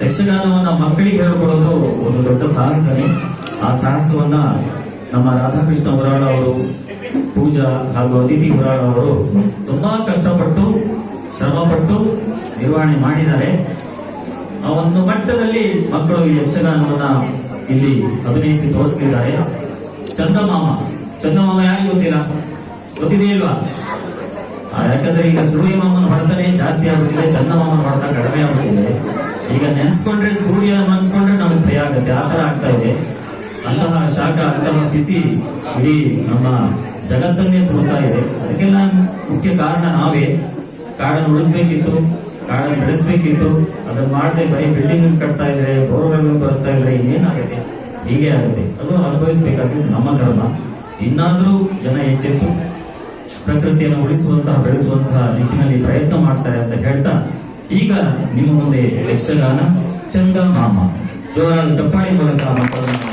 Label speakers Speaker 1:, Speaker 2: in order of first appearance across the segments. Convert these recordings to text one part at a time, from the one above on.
Speaker 1: ಯಕ್ಷಗಾನವನ್ನ ಮಕ್ಕಳಿಗೆ ಹೇಳ್ಕೊಡೋದು ಒಂದು ದೊಡ್ಡ ಸಾಹಸನೇ. ಆ ಸಾಹಸವನ್ನ ನಮ್ಮ ರಾಧಾಕೃಷ್ಣ ಉರಾಳ ಅವರು, ಪೂಜಾ ಹಾಗೂ ಅದಿತಿ ಉರಾಳ ಅವರು ತುಂಬಾ ಕಷ್ಟಪಟ್ಟು ಶ್ರಮಪಟ್ಟು ನಿರ್ವಹಣೆ ಮಾಡಿದ್ದಾರೆ. ಆ ಒಂದು ಮಟ್ಟದಲ್ಲಿ ಮಕ್ಕಳು ಈ ಯಕ್ಷಗಾನವನ್ನ ಇಲ್ಲಿ ಅಭಿನಯಿಸಿ ತೋರಿಸ್ತಿದ್ದಾರೆ. ಚಂದಮಾಮ ಯಾರಿಗೂ ಗೊತ್ತಿಲ್ಲ, ಗೊತ್ತಿದೆಯಲ್ವಾ? ಯಾಕಂದ್ರೆ ಈಗ ಸೂರ್ಯ ಮಾಮನ ಹೊಡೆತನೇ ಜಾಸ್ತಿ ಆಗುತ್ತಿದೆ, ಚಂದಮಾಮನ ಹೊಡೆತ ಕಡಿಮೆ ಆಗುತ್ತಿದೆ. ಈಗ ನೆನ್ಸ್ಕೊಂಡ್ರೆ ಸೂರ್ಯ ನೆನ್ಸ್ಕೊಂಡ್ರೆ ನಮಗೆ ಭಯ ಆಗುತ್ತೆ, ಆ ತರ ಆಗ್ತಾ ಇದೆ. ಅಂತಹ ಶಾಖ, ಅಂತಹ ಬಿಸಿ ಇಡೀ ನಮ್ಮ ಜಗತ್ತನ್ನೇ ಸುಡುತ್ತಾ ಇದೆ. ಅದಕ್ಕೆಲ್ಲ ಮುಖ್ಯ ಕಾರಣ ನಾವೇ. ಕಾಡನ್ನು ಉಳಿಸ್ಬೇಕಿತ್ತು, ಕಾಡನ್ನು ಬೆಳೆಸ್ಬೇಕಿತ್ತು. ಅದನ್ನ ಮಾಡದೆ ಬರೀ ಬಿಲ್ಡಿಂಗ್ ಕಟ್ತಾ ಇದ್ರೆ, ಬೋರ್ವೆಲ್ ಬರೆಸ್ತಾ ಇದ್ರೆ ಏನಾಗುತ್ತೆ? ಹೀಗೆ ಆಗುತ್ತೆ. ಅದು ಅನುಭವಿಸ್ಬೇಕಾದ್ರೆ ನಮ್ಮ ಧರ್ಮ. ಇನ್ನಾದ್ರೂ ಜನ ಎಚ್ಚೆತ್ತು ಪ್ರಕೃತಿಯನ್ನು ಉಳಿಸುವಂತಹ, ಬೆಳೆಸುವಂತಹ ನಿಟ್ಟಿನಲ್ಲಿ ಪ್ರಯತ್ನ ಮಾಡ್ತಾರೆ ಅಂತ ಹೇಳ್ತಾ, ಈಗ ನಿಮ್ಮ ಮುಂದೆ ಯಕ್ಷಗಾನ ಚಂದಮಾಮ. ಜೋರಾದ ಚಪ್ಪಾಳಿ ಮೂಲಕ ಮಕ್ಕಳನ್ನು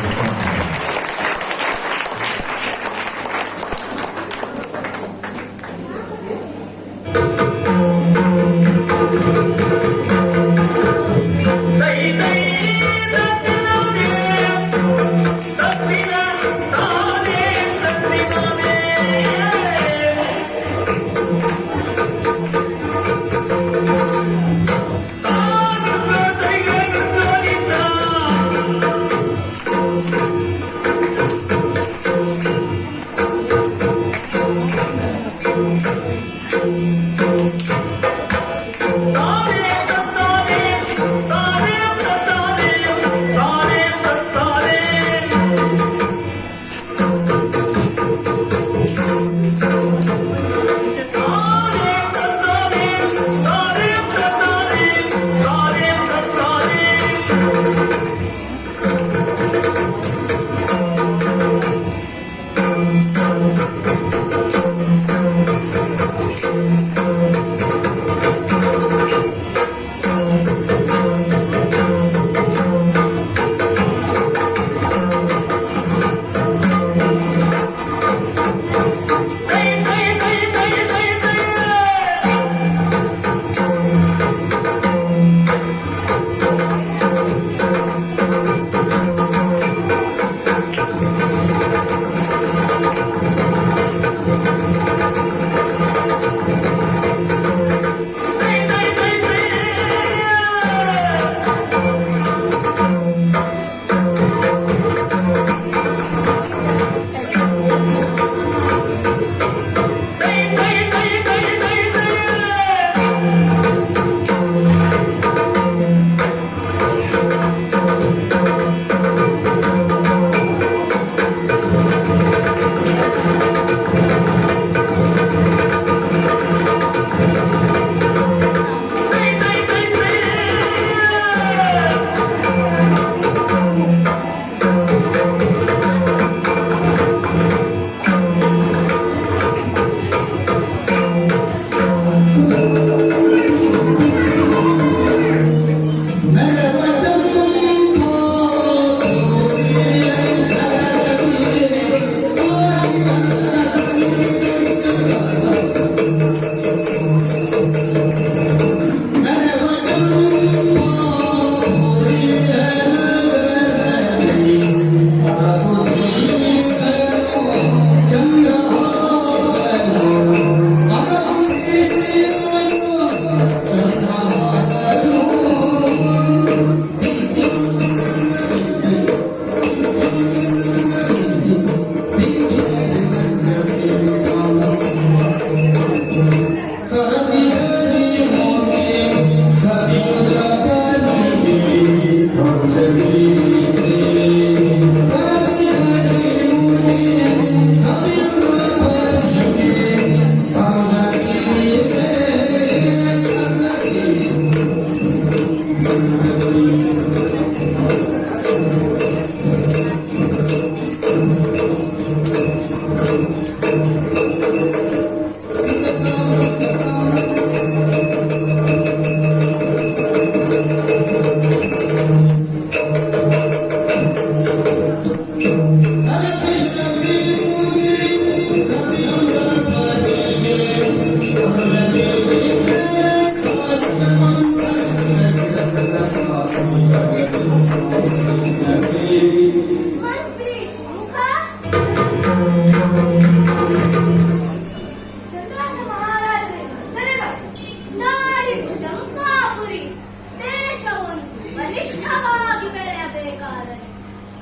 Speaker 2: ಸಮೃದ್ಧವಾಗಿ ಬೆಳೆಯಬೇಕಾದರೆ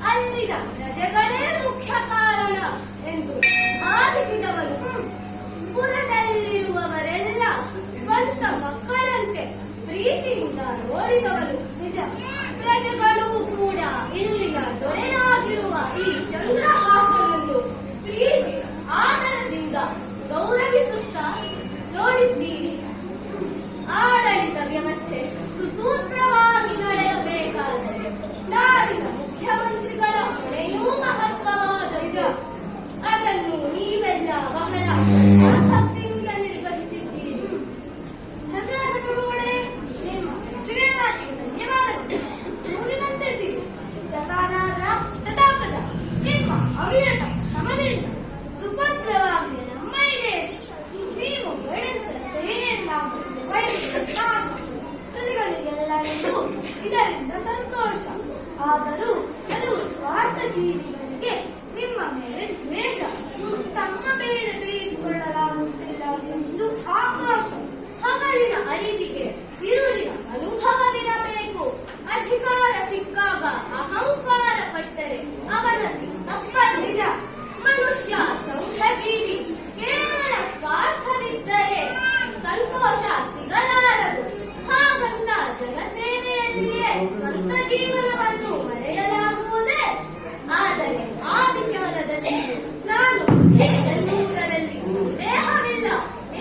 Speaker 2: ಅಲ್ಲಿನ ಪ್ರಜೆಗಳೇ ಮುಖ್ಯ ಕಾರಣ ಎಂದು ಭಾವಿಸಿದವನು ಪುರದಲ್ಲಿರುವವರೆಲ್ಲ ಸ್ವಂತ ಮಕ್ಕಳಂತೆ ಪ್ರೀತಿಯಿಂದ ನೋಡಿದವನು ನಿಜ. ಪ್ರಜೆಗಳೂ ಕೂಡ ಇಲ್ಲಿನ ದೊರೆಯಾಗಿರುವ ಈ ಚಂದ್ರಹಾಸನನ್ನು ಪ್ರೀತಿ ಆದರದಿಂದ ಗೌರವಿಸುತ್ತಾ ನೋಡಿದ್ದೀರಿ. ಆಡಳಿತ ವ್ಯವಸ್ಥೆ ಸುಸೂತ್ರವಾಗಿ ನಡೆಯಬೇಕಾದರೆ ನಾಡಿನ ಮುಖ್ಯಮಂತ್ರಿಗಳ ಹೊಣೆಯೂ ಮಹತ್ವವಾದದ್ದು. ಅದನ್ನು ನೀವೆಲ್ಲ ಬಹಳ ಆಸಕ್ತಿಯಿಂದ ನಿರ್ವಹಿಸಿದ್ದೀರಿ.
Speaker 3: ಚಂದ್ರಹಾಸ ಪ್ರಭುಗಳೇ, ನಿಮ್ಮ ಮೆಚ್ಚುಗೆಯ ಮಾತಿಗೆ ಧನ್ಯವಾದಗಳು. ನೂರಿನಂತೆ ಸಿರಿ ಯಥಾರಾಜ ತಥಾಪಜ. ನಿಮ್ಮ ಅವಿರತ ಶ್ರಮದಿಂದ ಸುಭದ್ರವಾಗಿದೆ ನಮ್ಮ ಈ ದೇಶ. ನೀವು ಬೆಳೆಸಿದ ಸೇನೆಯನ್ನ ಪ್ರಜೆಗಳಿಗೆಲ್ಲರಿಗೂ ಇದರಿಂದ ಸಂತೋಷ. ಆದರೂ ಅದು ಸ್ವಾರ್ಥ ಜೀವಿಗಳಿಗೆ ನಿಮ್ಮ ಮೇಲೆ ದ್ವೇಷ. ತಮ್ಮ ಮೇಲೆ ಬೇಯಿಸಿಕೊಳ್ಳಲಾಗುತ್ತಿಲ್ಲ ಎಂದು ಆಕ್ರೋಶ.
Speaker 2: ಹಗಲಿನ ಅರಿವಿಗೆ ഇരുಳಿನ ಅನುಭವವಿರಬೇಕು. ಅಧಿಕಾರ ಸಿಕ್ಕಾಗ ಅಹಂಕಾರ ಪಟ್ಟರೆ ಅವನತಿ ತಪ್ಪದು.
Speaker 3: ನಿಜ.
Speaker 2: ಮನುಷ್ಯ ಸಂಘಜೀವಿ. ಕೇವಲ ಸ್ವಾರ್ಥವಿದ್ದರೆ ಸಂತೋಷ ಸಿಗಲಾರದು. ಹಾಗಂತ ಜನಸೇವೆಯಲ್ಲಿಯೇ ಸ್ವಂತ ಜೀವನವನ್ನು ಮರೆಯಲಾಗುವುದೇ? ಆದರೆ ಆ ವಿಚಾರದಲ್ಲಿ ನಾನು ಬುದ್ಧಿ ಎನ್ನುವುದರಲ್ಲಿ ಸಂದೇಹವಿಲ್ಲ.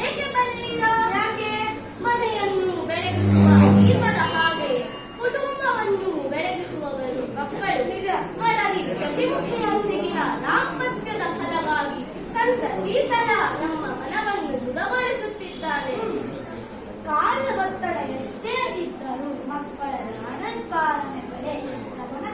Speaker 2: ಏಕೆ ಬಲ್ಲೀರಾ?
Speaker 3: ಯಾಕೆ?
Speaker 2: ಮನೆಯನ್ನು ಬೆಳಗಿಸುವ ದೀಪದ ಹಾಗೆ ಕುಟುಂಬವನ್ನು ಬೆಳಗಿಸುವವರು ಮಕ್ಕಳು.
Speaker 3: ನಿಜ.
Speaker 2: ಮಡದಿ ಶಶಿಮುಖಿಯೊಂದಿಗಿನ ದಾಂಪತ್ಯದ ಫಲವಾಗಿ ಕಂದ ಶೀತಲ ನಮ್ಮ ಮನವನ್ನು ಮುದಗೊಳಿಸುತ್ತಿದ್ದಾನೆ.
Speaker 3: ಕಾರ್ಯ ಒತ್ತಡ ಎಷ್ಟೇ ಇದ್ದರೂ ಮಕ್ಕಳ ಲಾಲನೆ ಪಾಲನೆ ಕಡೆ ಗಮನ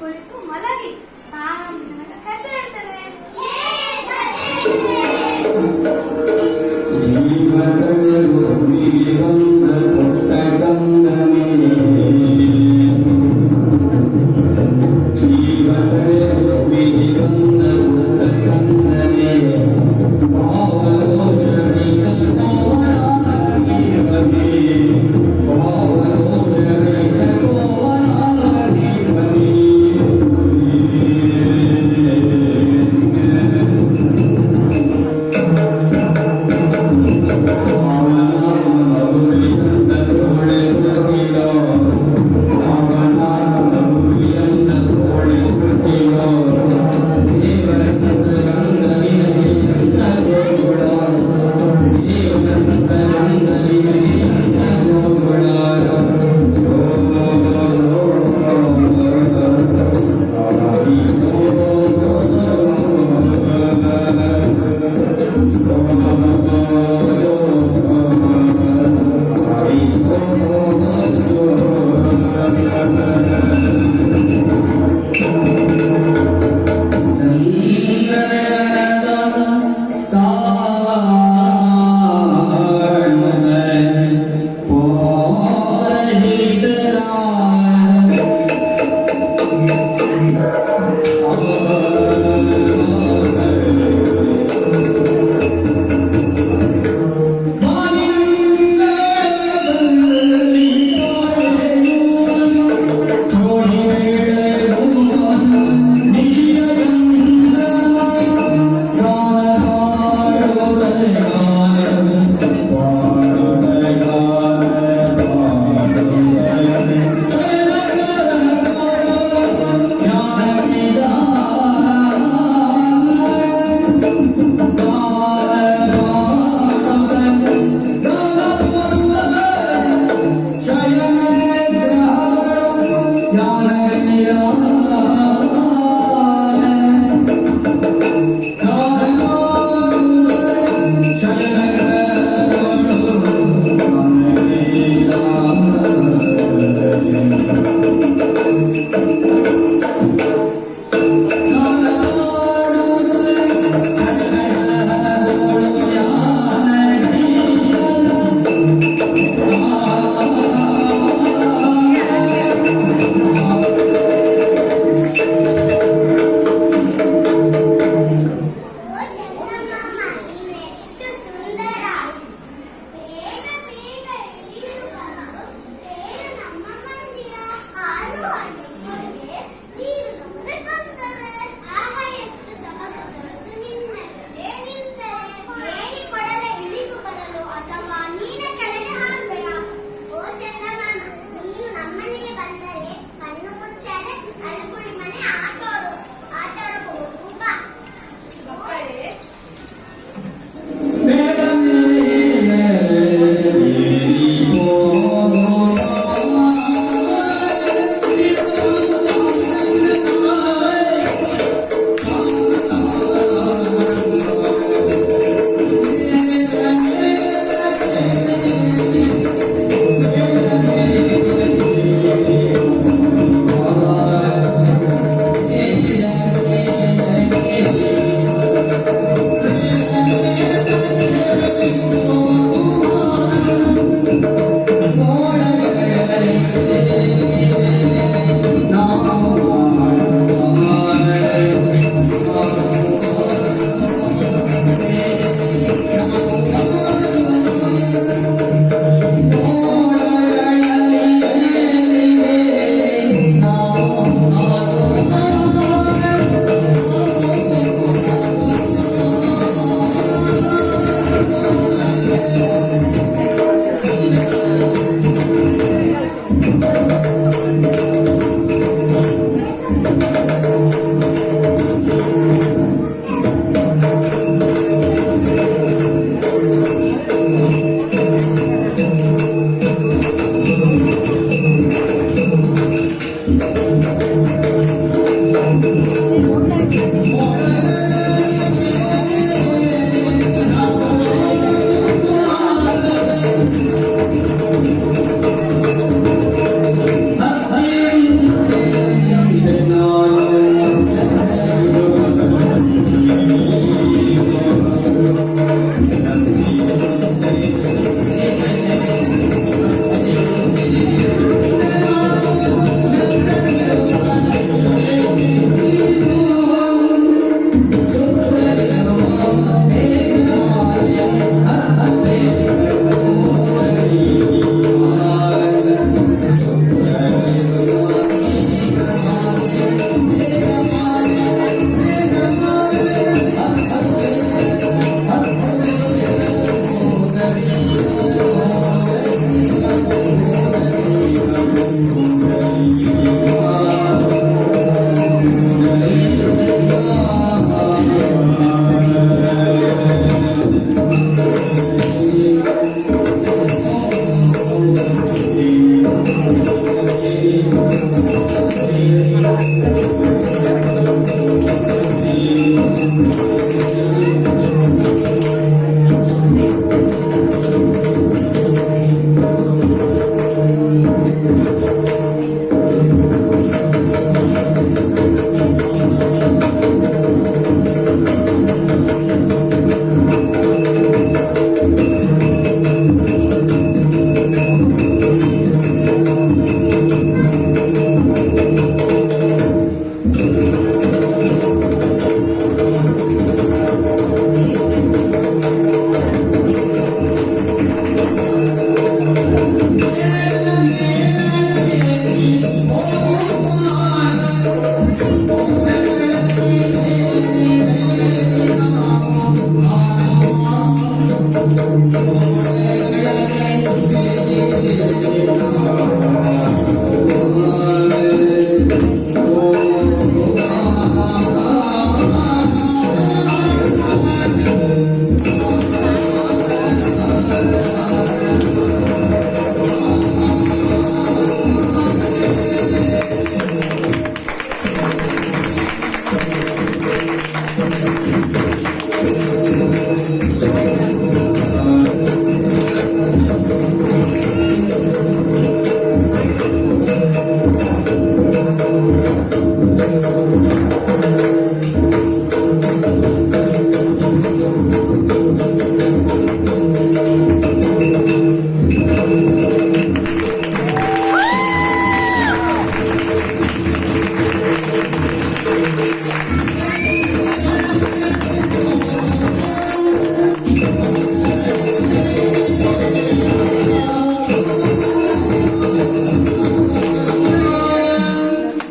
Speaker 3: ಕುಳಿತು ಮಲಗಿ, ನಾನೊಂದು ನಿಮಗೆ ಕಥೆ ಹೇಳ್ತೇನೆ.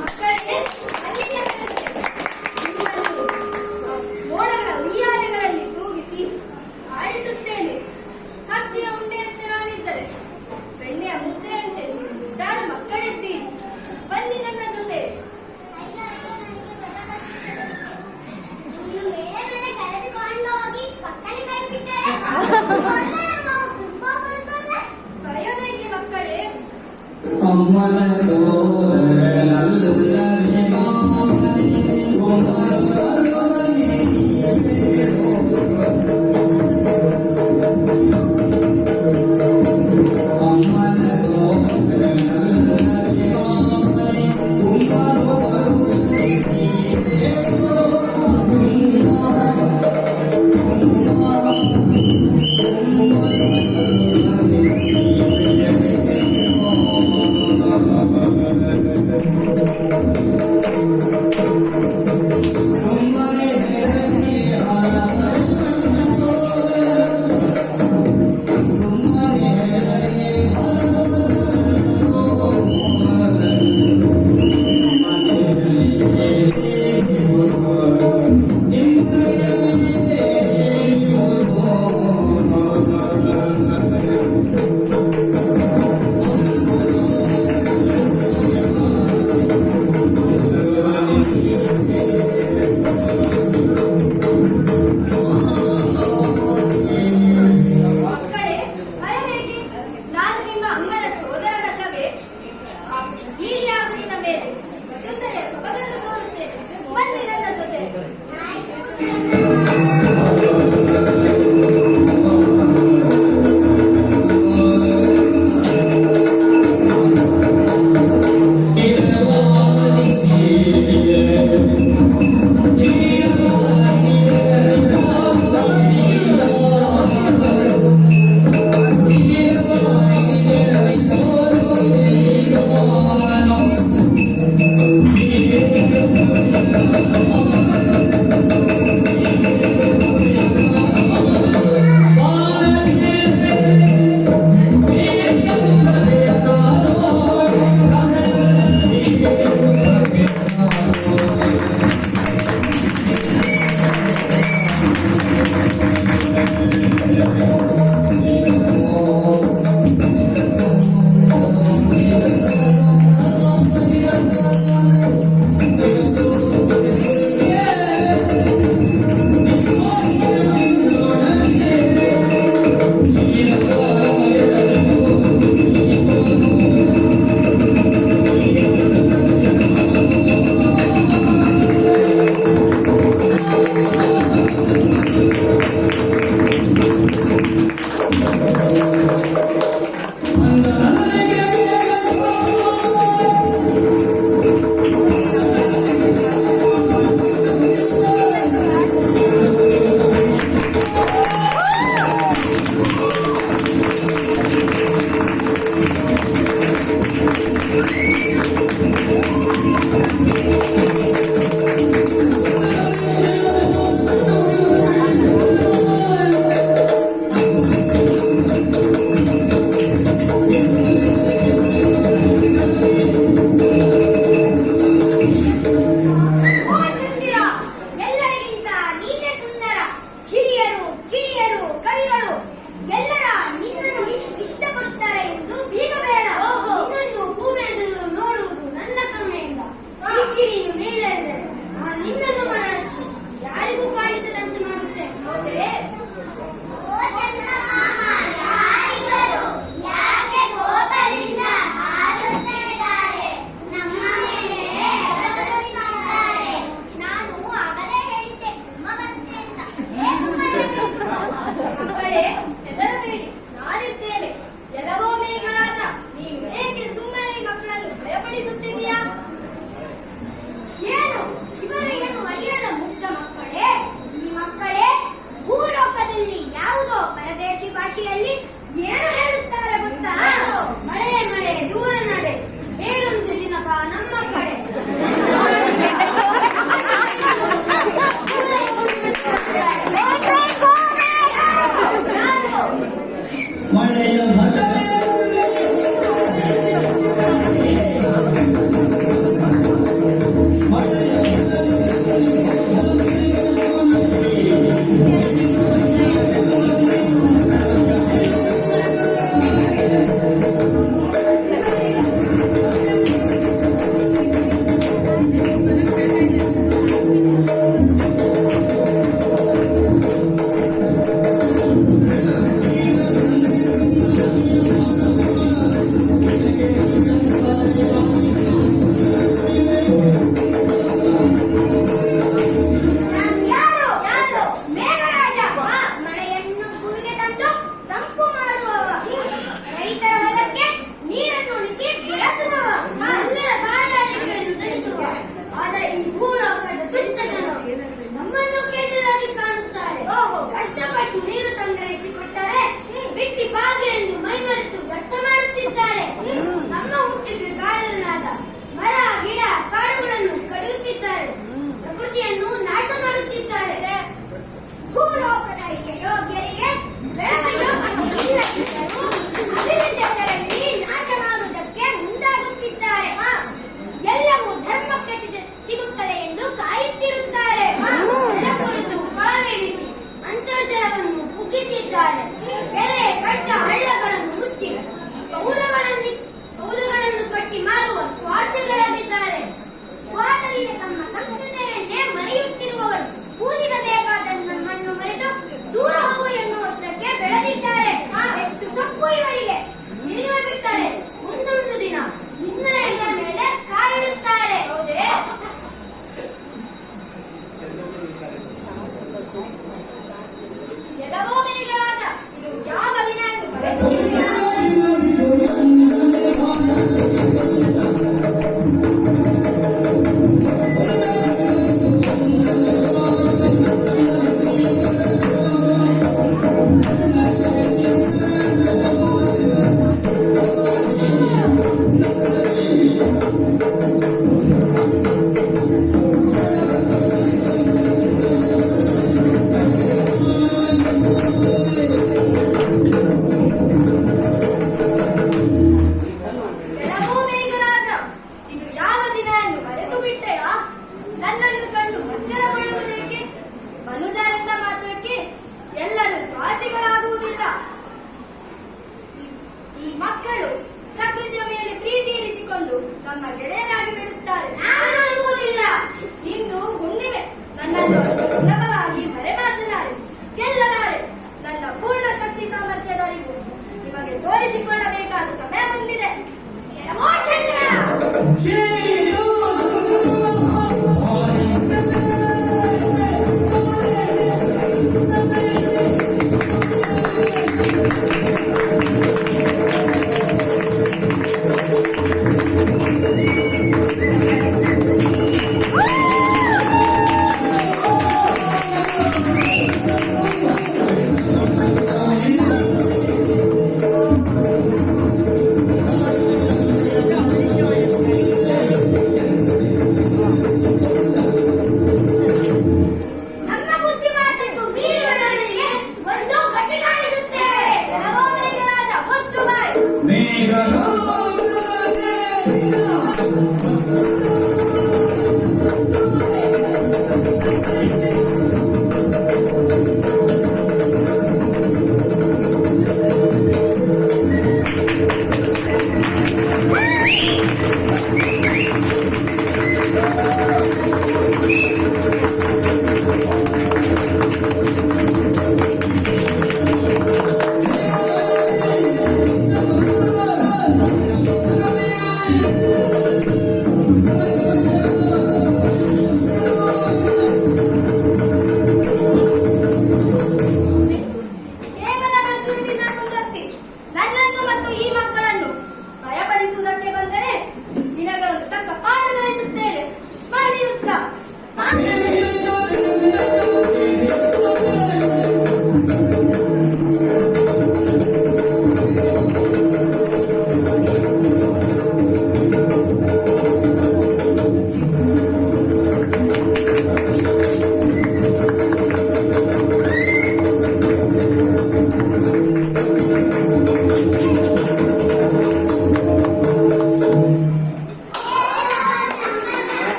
Speaker 3: ಮಕ್ಕಳಿಗೆ ಮೋಡಗಳ ಉಯ್ಯಾಲೆಗಳಲ್ಲಿ ತೂಗಿಸಿ ಆಡಿಸುತ್ತೇನೆ. ಹತ್ತಿಯ ಉಂಡೆಯಂತೆ ನಾನಿದ್ದರೆ ಬೆಣ್ಣೆಯ ಮುದ್ರೆಯಂತೆ ಮುದ್ದಾದ ಮಕ್ಕಳಿದ್ದೀರಿ. ಬನ್ನಿ ನನ್ನ ಜೊತೆ. ಭಯವೇಕೆ ಮಕ್ಕಳೇ?
Speaker 4: ಅಮ್ಮನ
Speaker 3: ಓ ಚಂದಿರ, ಎಲ್ಲರಿಗಿಂತ ನೀನೇ ಸುಂದರ. ಹಿರಿಯರು ಕಿರಿಯರು ಕವಿಗಳು ಎಲ್ಲರ ನಿನ್ನನ್ನು ಇಷ್ಟಪಡುತ್ತಾರೆ ಎಂದು ಬೀಗಬೇಡ. ನಿನ್ನನ್ನು ಭೂಮಿಯನ್ನು ನೋಡುವುದು ನನ್ನ ಕರುಣೆಯಿಂದ. ಈ ಕಿರಿಯನ್ನು ಮೇಲೆರೆದರೆ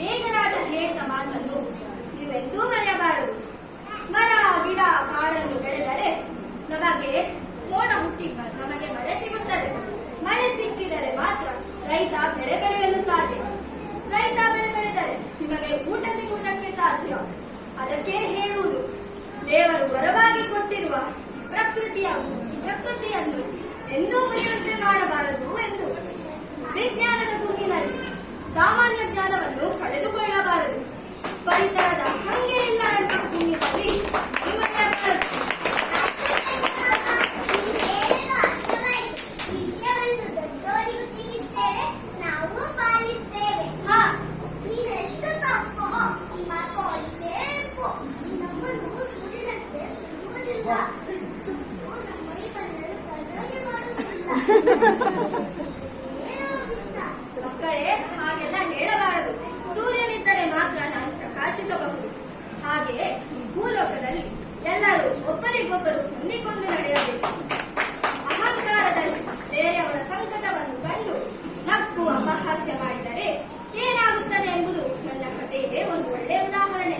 Speaker 2: ಮೇಘರಾಜ ಹೇಳಿದ ಮಾತನ್ನು ನೀವೆಂದೂ ಮರೆಯಬಾರದು. ಮರ ಗಿಡ ಕಾಡನ್ನು ಬೆಳೆದರೆ ನಮಗೆ ಮೋಡ ಹುಟ್ಟಿ ನಮಗೆ ಮಳೆ ಸಿಗುತ್ತದೆ. ಮಳೆ ಸಿಕ್ಕಿದರೆ ಮಾತ್ರ ರೈತ ಬೆಳೆ ಬೆಳೆಯಲು ಸಾಧ್ಯ. ರೈತ ಬೆಳೆ ಬೆಳೆದರೆ ನಿಮಗೆ ಊಟ ಸಿಗುವುದಕ್ಕೆ ಸಾಧ್ಯ. ಅದಕ್ಕೆ ಹೇಳುವುದು, ದೇವರು ವರವಾಗಿ ಕೊಟ್ಟಿರುವ ಪ್ರಕೃತಿಯನ್ನು ಎಂದೂ ಮರೆಯುವಂತೆ ಮಾಡಬಾರದು ಎಂದು. ವಿಜ್ಞಾನದ ಗುಂಗಿನಲ್ಲಿ ಸಾಮಾನ್ಯ ಜ್ಞಾನವನ್ನು ಪಡೆದುಕೊಳ್ಳಬಾರದು. ಪರಿಸರದ ಹಂಗೆ ಇಲ್ಲ ಎಂಬ ಗುಂಗಿನಲ್ಲಿ ನಿಮ್ಮನ್ನಬಾರದು.
Speaker 3: ನಾವು ಪಾಲಿಸ್ತೇವೆ.
Speaker 2: ಹಾ,
Speaker 3: ನೀನೆಷ್ಟು ತಪ್ಪೋ ಈ ಮಾತು ಅಷ್ಟೇ ತಪ್ಪು. ಈ ನಮ್ಮನ್ನು ಸೂರ್ಯನಂತೆ ಸುಡುವುದಿಲ್ಲ. ನಮ್ಮ ಮೈ ಬಣ್ಣವು ಸರಿಯಾಗಿ ಮಾಡುವುದಿಲ್ಲ. ಏನೋ ಇಷ್ಟ.
Speaker 2: ಮಕ್ಕಳೇ, ಹಾಗೆಲ್ಲ ಹೇಳಬಾರದು. ಸೂರ್ಯನಿದ್ದರೆ ಮಾತ್ರ ನಾವು ಪ್ರಕಾಶಿಸಬಹುದು. ಹಾಗೆಯೇ ಈ ಭೂಲೋಕದಲ್ಲಿ ಎಲ್ಲರೂ ಒಬ್ಬರಿಗೊಬ್ಬರು ಹೊಂದಿಕೊಂಡು ನಡೆಯಬೇಕು. ಅಹಂಕಾರದಲ್ಲಿ ಬೇರೆಯವರ ಸಂಕಟವನ್ನು ಕಂಡು ನಕ್ಕು ಅಪಹಾಸ್ಯ ಮಾಡಿದರೆ ಏನಾಗುತ್ತದೆ ಎಂಬುದು ನನ್ನ ಕಥೆಗೆ ಒಂದು ಒಳ್ಳೆಯ ಉದಾಹರಣೆ.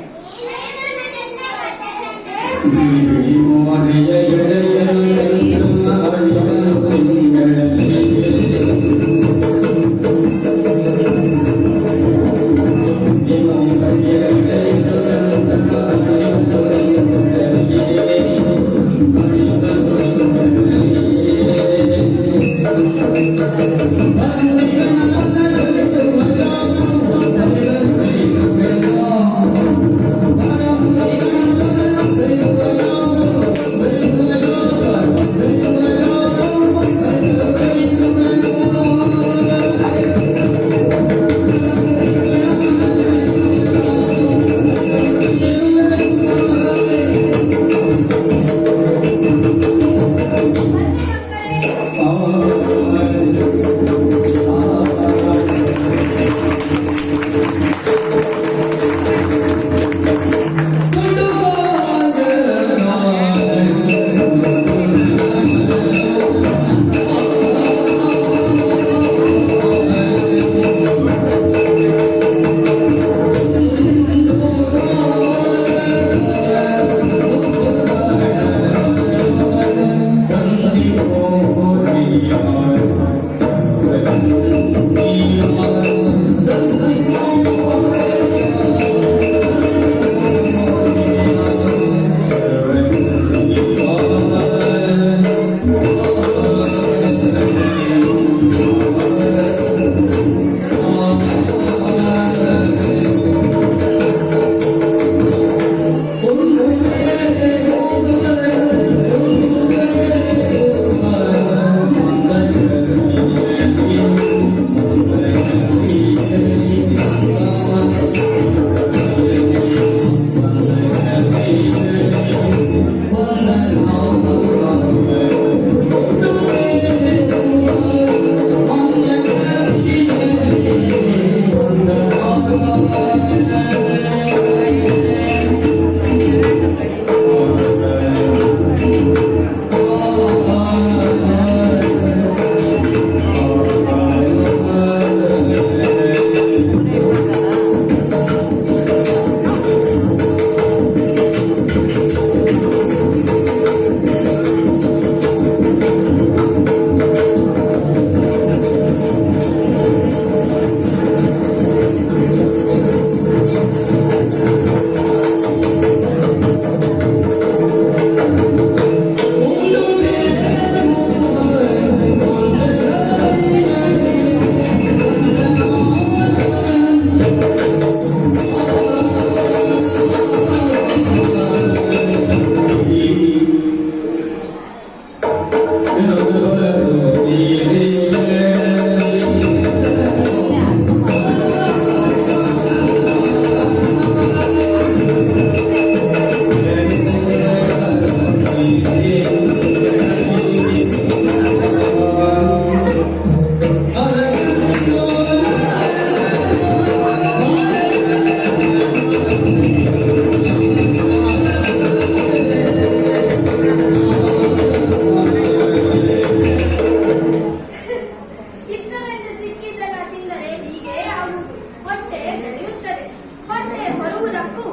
Speaker 2: ಬರುವುದಕ್ಕೂ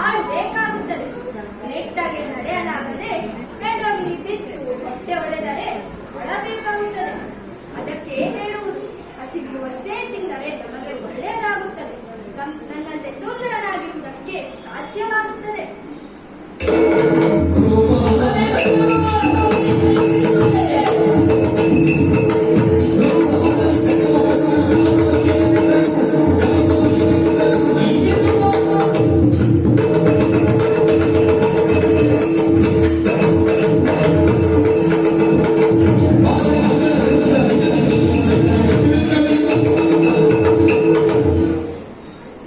Speaker 2: ಆಳು ಬೇಕಾಗುತ್ತದೆ. ನೆಟ್ಟಗೆ ನಡೆಯಲಾಗದೆ ಬೆಡಗಿ ಬಿದ್ದು ಹೊಟ್ಟೆ ಹೊಡೆದರೆ ಅಳಬೇಕಾಗುತ್ತದೆ. ಅದಕ್ಕೆ ಹೇಳುವುದು, ಹಸಿವಿರುವಷ್ಟೇ ತಿಂದರೆ ನಮಗೆ ಒಳ್ಳೆಯದಾಗುತ್ತದೆ. ನನ್ನಂತೆ ಸುಂದರನಾಗಿರುವುದಕ್ಕೆ ಸಾಧ್ಯವಾಗುತ್ತದೆ.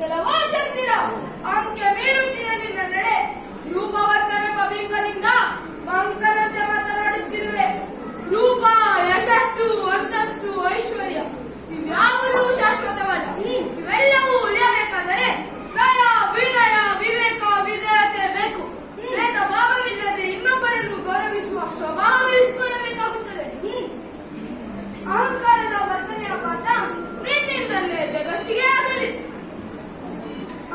Speaker 3: ಜಲವಾಚಂದಿರ ಅಂಕೆ ಮೀರುತ್ತಿದೆ ನಿನ್ನ ನಡೆ. ರೂಪವರ್ಧನ ಪವಿತ್ರನಿಂದ ಮಂಕನತೆ ಮಾತನಾಡುತ್ತಿರುವೆ. ರೂಪ, ಯಶಸ್ಸು, ಅಂತಸ್ತು, ಐಶ್ವರ್ಯ ಇವ್ಯಾವುದೂ ಶಾಶ್ವತವಲ್ಲ. ಇವೆಲ್ಲವೂ ಉಳಿಯಬೇಕಾದರೆ ಕಲ, ವಿನಯ, ವಿವೇಕ, ವಿಧೇಯತೆ ಬೇಕು. ಭೇದ ಭಾವವಿಲ್ಲದೆ ಇನ್ನೊಬ್ಬರನ್ನು ಗೌರವಿಸುವ ಸ್ವಭಾವ ಬೆಳೆಸಿಕೊಳ್ಳಬೇಕಾಗುತ್ತದೆ. ಅಹಂಕಾರದ ವರ್ತನೆಯ ಪಾಠ ನಿನ್ನಿಂದಲೇ ಜಗತ್ತಿಗೆ ಆಗಲಿ.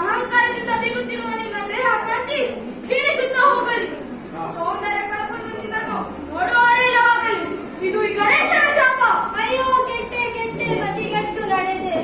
Speaker 3: ಅಹಂಕಾರದಿಂದ ಬೀಗುತ್ತಿರುವ ನಿನ್ನ ದೇಹ ಕಾಂತಿ ಕ್ಷೀಣಿಸುತ್ತಾ ಹೋಗಲಿ. ಸೌಂದರ್ಯ ಕಳ್ಕೊಂಡು ನಿನ್ನನ್ನು ನೋಡುವವರಿಲ್ಲವಾಗಲಿ. ಇದು ಈ ಗಣೇಶನ ಶಾಪ.
Speaker 2: ಅಯ್ಯೋ ಕೆಟ್ಟೆ ಕೆಟ್ಟೆ ಮತಿಗೆಟ್ಟು ನಡೆದೆ.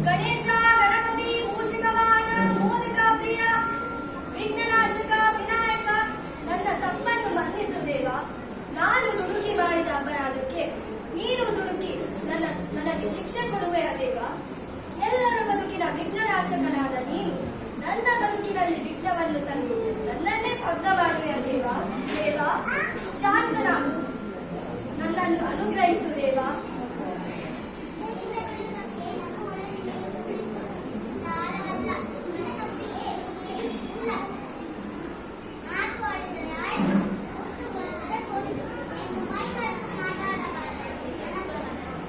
Speaker 2: ಗಣೇಶ, ಗಣಪತಿ, ಮೂಷಿಕ ವಾಹನ, ಮೋದಕ ಪ್ರಿಯ, ವಿಘ್ನನಾಶಕ, ವಿನಾಯಕ, ನನ್ನ ತಪ್ಪನ್ನು ಮನ್ನಿಸು ದೇವ. ನಾನು ದುಡುಕಿ ಮಾಡಿದ ಅಪರಾಧಕ್ಕೆ ನೀನು ದುಡುಕಿ ನನಗೆ ಶಿಕ್ಷೆ ಕೊಡುವೆಯ ದೇವ. ಎಲ್ಲರ ಬದುಕಿನ ವಿಘ್ನನಾಶಕನಾದ ನೀನು ನನ್ನ ಬದುಕಿನಲ್ಲಿ ವಿಘ್ನವನ್ನು ತಂದು ನನ್ನನ್ನೇ ಭಗ್ನ ಮಾಡುವೆಯ ದೇವ. ದೇವ, ಶಾಂತನಾಗು, ನನ್ನನ್ನು ಅನುಗ್ರಹಿಸು ದೇವ.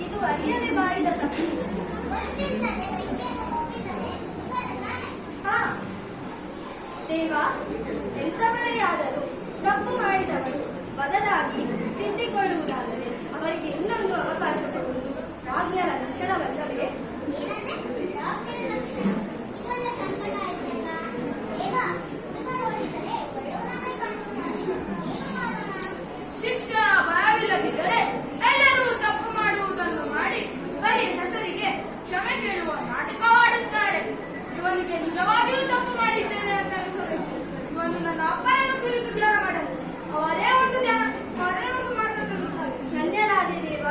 Speaker 2: ಇದು ಅರಿಯದೆ ಮಾಡಿದ ತಪ್ಪು. ಹಾ ದೇವ, ಎಂಥವರೇ ಆದರೂ ತಪ್ಪು ಮಾಡಿದವರು ಬದಲಾಗಿ ತಿದ್ದಿಕೊಳ್ಳುವುದಾದರೆ ಅವರಿಗೆ ಇನ್ನೊಂದು ಅವಕಾಶ ಕೊಡುವುದು ರಾಜ್ಞರ ಲಕ್ಷಣವಲ್ಲವೇ?
Speaker 3: ಶಿಕ್ಷಾ ಭಯವಿಲ್ಲದಿದ್ದರೆ ಎಲ್ಲರೂ ತಪ್ಪು ಮಾಡುವುದನ್ನು ಮಾಡಿ ಬರೀ ಹೆಸರಿಗೆ ಕ್ಷಮೆ ಕೇಳುವ ನಾಟಕವಾಡುತ್ತಾರೆ. ಇವನಿಗೆ ನಿಜವಾಗಿಯೂ ತಪ್ಪು ಮಾಡಿದ್ದೇನೆ ಅಂತ ಅನಿಸಬೇಕು. ಇವನು ನನ್ನ ಅಪ್ಪನನ್ನು ಕುರಿತು ಧ್ಯಾನ ಮಾಡಲು ಅವರೇ ಒಂದು ಮಾತನ್ನು ತೆಗೆದುತ್ತಾರೆ.
Speaker 2: ಧನ್ಯರಾದೆ ದೇವ.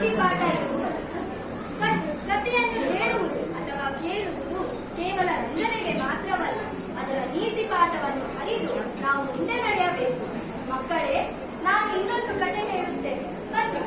Speaker 2: ನೀತಿ ಪಾಠ ಇರುವುದು. ಕಥೆಯನ್ನು ಹೇಳುವುದು ಅಥವಾ ಕೇಳುವುದು ಕೇವಲ ರಂಜನೆಗೆ ಮಾತ್ರವಲ್ಲ, ಅದರ ನೀತಿ ಪಾಠವನ್ನು ಅರಿತು ನಾವು ಮುಂದೆ ನಡೆಯಬೇಕು. ಮಕ್ಕಳೇ, ನಾನು ಇನ್ನೊಂದು ಕಥೆ ಹೇಳುತ್ತೇನೆ. ಬನ್ನಿ.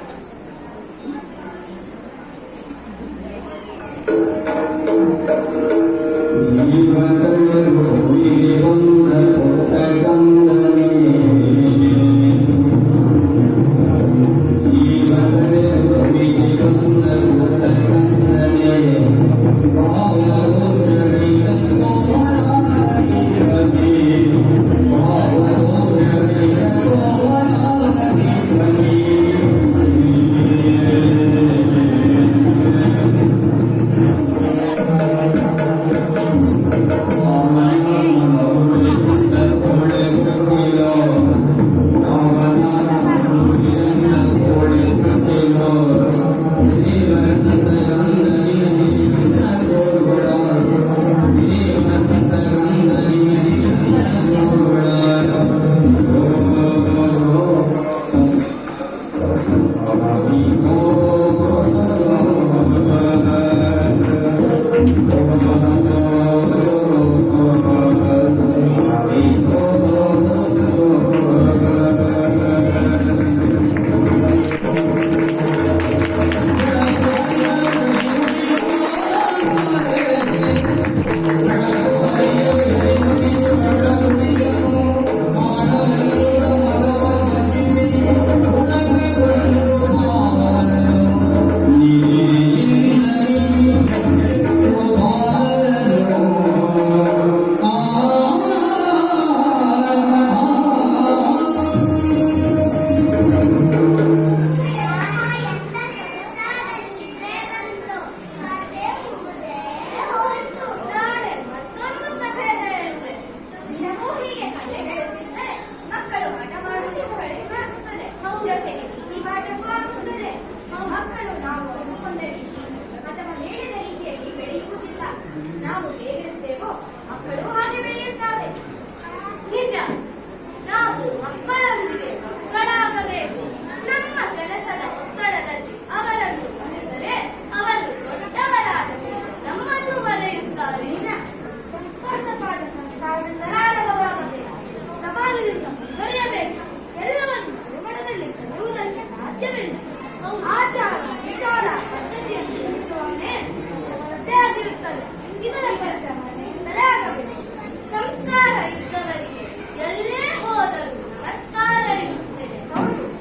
Speaker 2: ಸಂಸ್ಕಾರ ಇದ್ದವರಿಗೆ ಎಲ್ಲೇ ಹೋದರೂ ನಮಸ್ಕಾರ ಇರುತ್ತದೆ.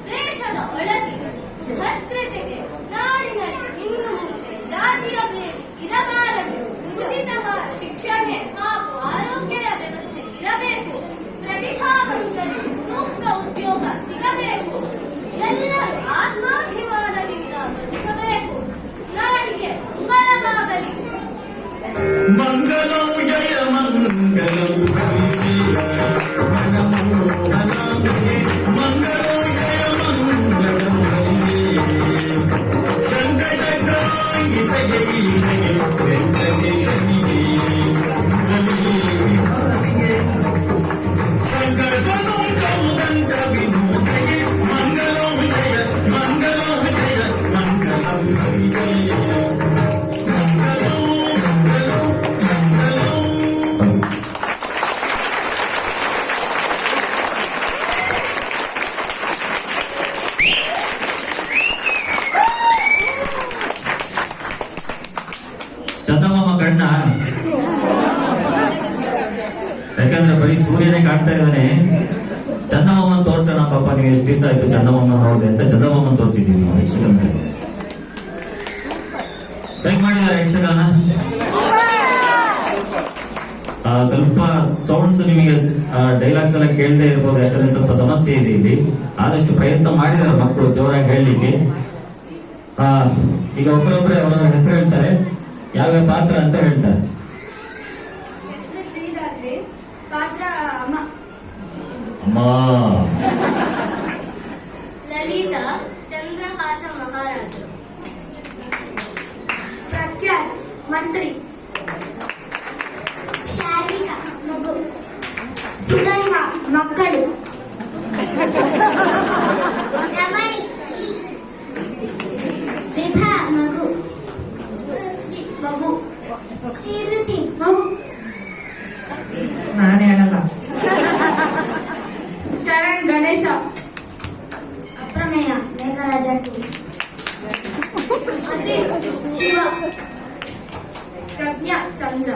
Speaker 2: ದೇಶದ ಒಳಗೆ ಸುಭದ್ರತೆಗೆ ನಾಡಿನಲ್ಲಿ ಇನ್ನು ಮುಂದೆ ಜಾತಿಯ ಬೇರೆ ಇರಬಾರದು. ಉಚಿತವಾದ ಶಿಕ್ಷಣ ಹಾಗೂ ಆರೋಗ್ಯದ ವ್ಯವಸ್ಥೆ ಇರಬೇಕು. ಪ್ರತಿಭಾವಂತರಿಗೆ ಸೂಕ್ತ ಉದ್ಯೋಗ ಸಿಗಬೇಕು. ಎಲ್ಲರೂ ಆತ್ಮಾಭಿಮಾನದಿಂದ ಬದುಕಬೇಕು. ನಾಡಿಗೆ ಮಂಗಳವಾಗಲಿ.
Speaker 5: ಮಂಗಲಂ ಜಯ ಮಂಗಲಂ ಮಂಗಲಂ ಜಯ ಮಂಗಲಂ
Speaker 1: ಚಂದಮಾಮ ಕಣ್ಣ, ಯಾಕಂದ್ರೆ ಬರೀ ಸೂರ್ಯನೇ ಕಾಣ್ತಾ ಇದ್ದಾನೆ. ಚಂದಮಾಮನ್ ತೋರ್ಸೋಣ ಪಾಪ, ನೀವು ಎಷ್ಟು ದಿವಸ ಆಯ್ತು ಚಂದಮಾಮನ್ ನೋಡಿದೆ ಅಂತ ಚಂದಮಾಮನ್ ತೋರಿಸಿದೀವಿ ನಾವು ಯಕ್ಷಗಾನ. ಹೇಗ್ ಮಾಡಿದ್ದಾರೆ ಯಕ್ಷಗಾನ? ಸ್ವಲ್ಪ ಸೌಂಡ್ಸ್ ನಿಮಗೆ ಡೈಲಾಗ್ಸ್ ಎಲ್ಲ ಕೇಳದೆ ಇರ್ಬೋದು, ಯಾಕಂದ್ರೆ ಸ್ವಲ್ಪ ಸಮಸ್ಯೆ ಇದೆ ಇಲ್ಲಿ. ಆದಷ್ಟು ಪ್ರಯತ್ನ ಮಾಡಿದ್ದಾರೆ ಮಕ್ಕಳು ಜೋರಾಗಿ ಹೇಳಲಿಕ್ಕೆ. ಈಗ ಒಬ್ಬರೊಬ್ಬರೇ ಅವರ ಹೆಸರು ಹೇಳ್ತಾರೆ, ಯಾವ ಪಾತ್ರ ಅಂತ ಹೇಳ್ತಾರೆ.
Speaker 2: ಹೆಸರು ಶ್ರೀಧಾತ್ರಿ, ಪಾತ್ರ ಅಮ್ಮ.
Speaker 1: ಅಮ್ಮ.
Speaker 2: ಲಲಿತಾ, ಚಂದ್ರಹಾಸ ಮಹಾರಾಜರು.
Speaker 3: ಪ್ರಖ್ಯಾತ್, ಮಂತ್ರಿ.
Speaker 2: ಶಾರ್ವಿಕಾ, ಮಗು. ಸುಧರ್ಮ, ಮಕ್ಕಳು. ರಮಣಿ,
Speaker 3: ಶ್ರೀ ಶಿವ ಪ್ರಜ್ಞಾ ಚಂದ್ರ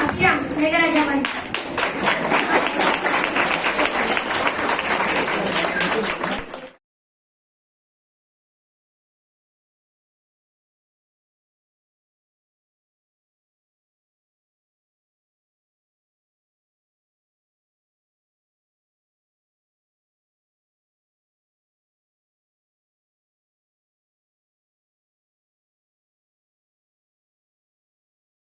Speaker 3: ಅಭಿರಾಮ್ ಮೇಘರಾಜ